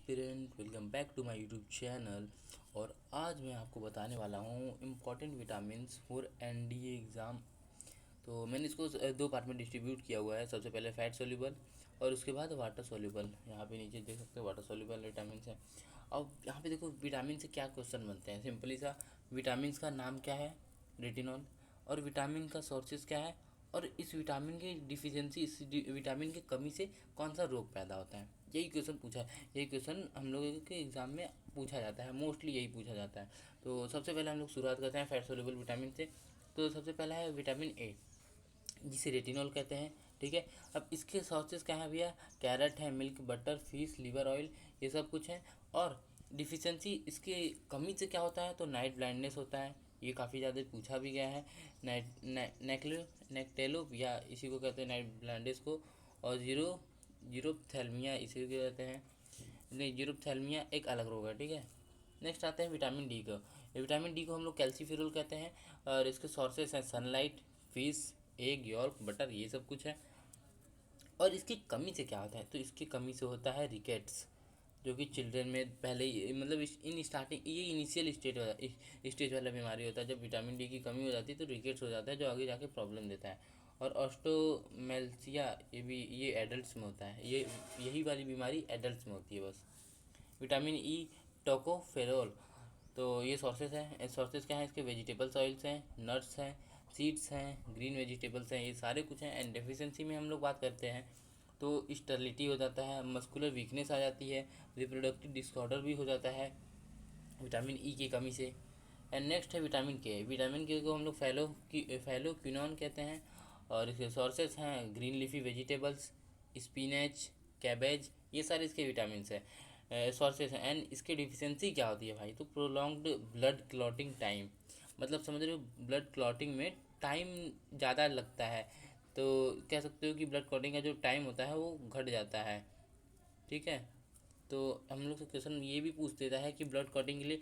Aspirant, welcome back to my YouTube channel. और आज मैं आपको बताने वाला हूँ important vitamins for NDA exam. तो मैंने इसको दो पार्ट में डिस्ट्रीब्यूट किया हुआ है। सबसे पहले फैट सोल्यूबल और उसके बाद वाटर सोल्यूबल। यहाँ पे नीचे देख सकते हो वाटर सोल्यूबल विटामिन है। अब यहाँ पे देखो विटामिन से क्या क्वेश्चन बनते हैं। सिंपली सा, विटामिन का नाम क्या है? रेटिनॉल। और विटामिन का सोर्सेज क्या है? और इस विटामिन की डिफिशियंसी, इस विटामिन की कमी से कौन सा रोग पैदा होता है? यही क्वेश्चन पूछा है। यही क्वेश्चन हम लोगों के एग्ज़ाम में पूछा जाता है, मोस्टली यही पूछा जाता है। तो सबसे पहले हम लोग शुरुआत करते हैं फैट सोल्यूबल विटामिन से। तो सबसे पहला है विटामिन ए, जिसे रेटिनॉल कहते हैं। ठीक है। अब इसके सोर्सेज क्या है भैया? कैरेट है, milk, butter, fish, liver oil, ये सब कुछ है। और डिफिशियंसी, इसकी कमी से क्या होता है? तो नाइट ब्लाइंडनेस होता है। ये काफ़ी ज़्यादा पूछा भी गया है। नेक्टेलो या इसी को कहते हैं नाइट ब्लाइंडनेस को। और जीरोप्थेल्मिया इसी को कहते हैं। नहीं, जीरोप्थेल्मिया एक अलग रोग है। ठीक है। नेक्स्ट आते हैं विटामिन डी को। विटामिन डी को हम लोग कैल्सीफेरोल कहते हैं। और इसके सोर्सेस हैं sunlight, fish, egg, York, butter, ये सब कुछ है। और इसकी कमी से क्या होता है? तो इसकी कमी से होता है रिकेट्स, जो कि चिल्ड्रन में पहले मतलब इन स्टार्टिंग, ये इनिशियल स्टेज वाला बीमारी होता है। जब विटामिन डी की कमी हो जाती है तो रिकेट्स हो जाता है, जो आगे जाके प्रॉब्लम देता है। और ऑस्टोमेल्सिया, ये एडल्ट्स में होता है। यही वाली बीमारी एडल्ट्स में होती है बस। Vitamin E, tocopherol. तो ये सोर्सेज हैं। सोर्सेज क्या हैं इसके? वेजिटेबल्स ऑयल्स हैं, नट्स हैं, सीड्स हैं, ग्रीन वेजिटेबल्स हैं, ये सारे कुछ हैं। एंड डेफिशिएंसी में हम लोग बात करते हैं तो स्टर्लिटी हो जाता है, मस्कुलर वीकनेस आ जाती है, रिप्रोडक्टिव डिसऑर्डर भी हो जाता है विटामिन ई की कमी से। एंड नेक्स्ट है विटामिन के। विटामिन के को हम लोग फैलोक्विनोन कहते हैं। और इसके सोर्सेस हैं green leafy vegetables, spinach, cabbage, ये सारे इसके विटामिन है, सोर्सेस हैं। एंड इसकी डिफिशियंसी क्या होती है भाई? तो प्रोलॉन्ग्ड ब्लड क्लॉटिंग टाइम, मतलब समझ रहे हो, ब्लड क्लॉटिंग में टाइम ज़्यादा लगता है। तो कह सकते हो कि ब्लड क्लॉटिंग का जो टाइम होता है वो घट जाता है। ठीक है। तो हम लोग से क्वेश्चन ये भी पूछ देता है कि ब्लड क्लॉटिंग के लिए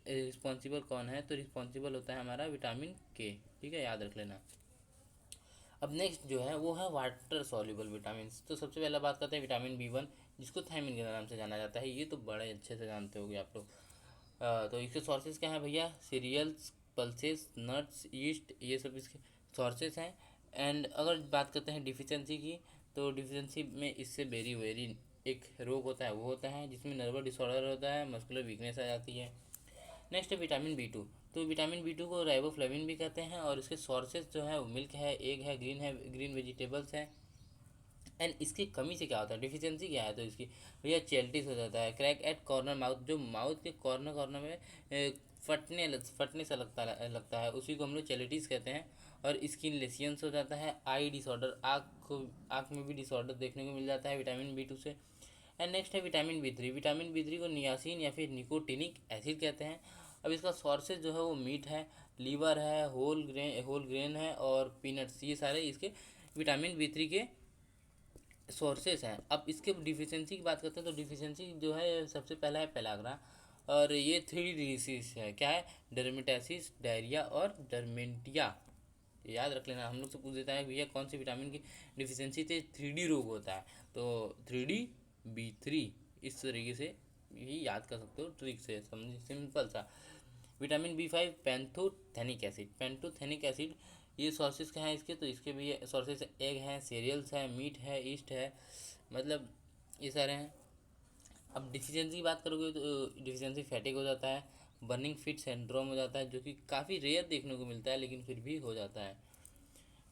रिस्पॉन्सिबल कौन है? तो रिस्पॉन्सिबल होता है हमारा विटामिन के। ठीक है, याद रख लेना। अब नेक्स्ट जो है वो है वाटर सॉल्युबल विटामिन। तो सबसे पहला बात करते हैं विटामिन बी 1, जिसको थायमिन के नाम से जाना जाता है। ये तो बड़े अच्छे से जानते होगे आप लोग। तो इसके सोर्सेज क्या हैं भैया? सीरियल्स, पल्सेस, नट्स, ईस्ट, ये सब इसके सोर्सेज हैं। एंड अगर बात करते हैं डिफिशियंसी की, तो डिफिशियंसी में इससे वेरी वेरी एक रोग होता है, वो होता है जिसमें नर्वस डिसऑर्डर होता है, मस्कुलर वीकनेस आ जाती है। नेक्स्ट है विटामिन बी 2। तो विटामिन बी 2 को राइबोफ्लेविन भी कहते हैं। और इसके सोर्सेज जो है वो मिल्क है, एग है, ग्रीन वेजिटेबल्स हैं। एंड इसकी कमी से क्या होता है? डिफिशियंसी क्या है? तो इसकी भैया चेल्टिस हो जाता है, क्रैक एट कॉर्नर माउथ, जो माउथ के कॉर्नर कॉर्नर में फटने सा लगता है, उसी को हम लोग चेलिटिस कहते हैं। और स्किन लेसियंस हो जाता है, आई डिसऑर्डर, आँख में भी डिसऑर्डर देखने को मिल जाता है विटामिन बी 2 से। एंड नेक्स्ट है विटामिन बी 3। विटामिन बी 3 को नियासिन या फिर निकोटिनिक एसिड कहते हैं। अब इसका सोर्सेज जो है वो मीट है, लीवर है, होल ग्रेन है और पीनट्स, ये सारे इसके विटामिन बी 3 के सोर्सेस हैं। अब इसके डिफिशियंसी की बात करते हैं तो डिफिशियंसी जो है सबसे पहला है पेलाग्रा। और ये 3 डिजीज है। क्या है? डर्मेटाइसिस, डायरिया और डरमेंटिया। याद रख लेना। हम लोग से पूछ देता है भैया कौन सी विटामिन की डिफिशियंसी से 3D रोग होता है? तो 3D बी 3, इस तरीके से ये याद कर सकते हो ट्रिक से, समझिए सिंपल सा। विटामिन बी 5, पेंथोथेनिक एसिड, ये सोर्सेज क्या हैं इसके? तो इसके भी सोर्सेज एग हैं, सीरियल्स हैं, मीट है, ईस्ट है, मतलब ये सारे हैं। अब डिफिशियंसी की बात करोगे तो डिफिशियंसी फैटिक हो जाता है, बर्निंग फिट सिंड्रोम हो जाता है, जो कि काफ़ी रेयर देखने को मिलता है लेकिन फिर भी हो जाता है।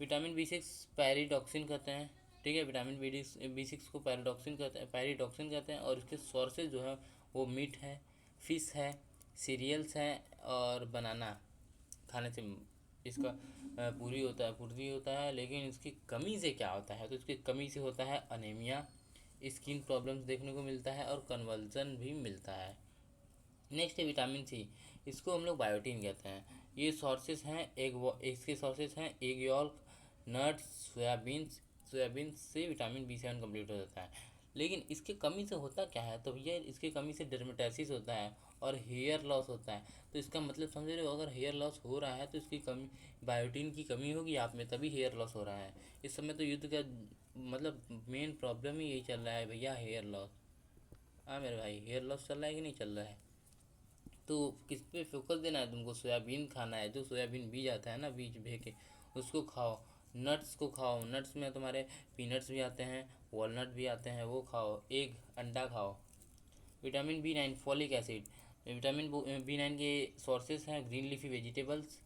विटामिन बी 6 पैरीडॉक्सिन कहते हैं। ठीक है, विटामिन बी 6 को पैरीडॉक्सिन कहते हैं। और इसके सोर्सेज जो है वो मीट है, फिश है, सीरियल्स हैं और बनाना खाने से इसका पूरी होता है। लेकिन इसकी कमी से क्या होता है? तो इसकी कमी से होता है अनीमिया, स्किन प्रॉब्लम्स देखने को मिलता है और कन्वर्जन भी मिलता है। नेक्स्ट है विटामिन सी। इसको हम लोग बायोटीन कहते हैं। ये सोर्सेस हैं इसके सोर्सेस हैं एग यॉल्क, नट्स, सोयाबीन से विटामिन बी 7 कंप्लीट हो जाता है। लेकिन इसकी कमी से होता क्या है? तो भैया इसकी कमी से डर्मेटाइसिस होता है और हेयर लॉस होता है। तो इसका मतलब समझ रहे हो, अगर हेयर लॉस हो रहा है तो इसकी कमी, बायोटीन की कमी होगी आप में, तभी हेयर लॉस हो रहा है। इस समय तो युद्ध का मतलब मेन प्रॉब्लम ही यही चल रहा है भैया, हेयर लॉस। हाँ मेरे भाई, हेयर लॉस चल रहा है कि नहीं चल रहा है? तो किस पे फोकस देना है तुमको? सोयाबीन खाना है, जो सोयाबीन बीज आता है ना, बीज भे के उसको खाओ। नट्स को खाओ, नट्स में तुम्हारे पीनट्स भी आते हैं, वॉलनट भी आते हैं, वो खाओ। एग, अंडा खाओ। Vitamin B9, folic acid. Vitamin B9 के सोर्सेस हैं ग्रीन लीफी वेजिटेबल्स,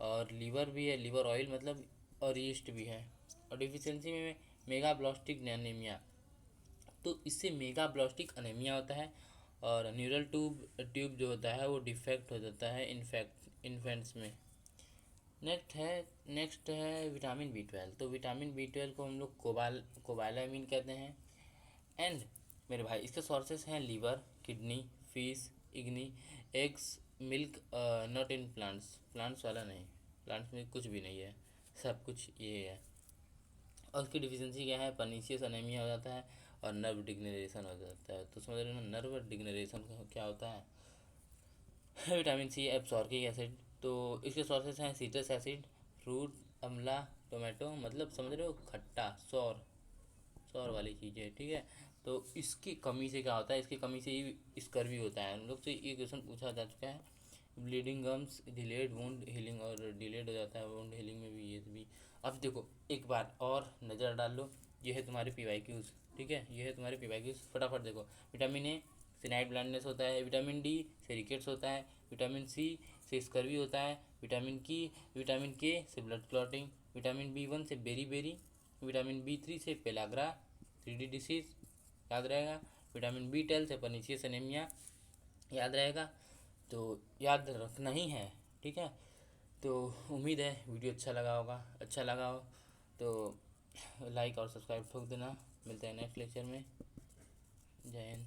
और लीवर भी है, लीवर ऑयल मतलब, और यीस्ट भी है। और डिफिशियंसी में मेगाब्लास्टिक एनीमिया, तो इससे मेगाब्लास्टिक एनीमिया होता है, और न्यूरल ट्यूब जो होता है वो डिफेक्ट हो जाता है इन्फेंट्स में। नेक्स्ट है विटामिन B12। तो विटामिन B12 को हम लोग कोबालामिन कहते हैं। एंड मेरे भाई, इसके सोर्सेस हैं लीवर, किडनी, फिश, इग्नी, eggs, milk, not in plants, plants वाला नहीं, प्लांट्स में कुछ भी नहीं है, सब कुछ ये है। और उसकी डिफिशियंसी क्या है? परनीसियस अनेमिया हो जाता है, और नर्व डिग्नरेशन हो जाता है। तो समझ रहे हो ना, नर्व डिग्नरेशन क्या होता है? Vitamin C, ascorbic acid. तो इसके सोर्सेस हैं citrus acid, fruit, amla, tomato, मतलब समझ रहे हो, खट्टा, सौर सौर वाली चीज़ें, ठीक है। तो इसकी कमी से क्या होता है? इसकी कमी से ही स्कर्वी होता है। हम लोग से ये क्वेश्चन पूछा जा चुका है। Bleeding gums, delayed wound healing, और डिलेड हो जाता है वुंड हीलिंग में भी, ये भी। अब देखो, एक बार और नज़र डाल लो, ये है तुम्हारे PYQs, ठीक है, ये है तुम्हारे PYQs, फटाफट देखो। विटामिन A से नाइट ब्लाइंडनेस होता है, विटामिन D से रिकेट्स होता है, विटामिन C से स्कर्वी होता है, विटामिन K से ब्लड क्लॉटिंग, विटामिन B1 से बेरी, विटामिन B3 से पेलाग्रा 3D डिसीज, याद रहेगा। विटामिन B12 से परनीसियस एनीमिया, याद रहेगा। तो याद रखना ही है, ठीक है। तो उम्मीद है वीडियो अच्छा लगा होगा। अच्छा लगा हो तो लाइक और सब्सक्राइब ठोक देना। मिलते हैं नेक्स्ट लेक्चर में। जय हिंद।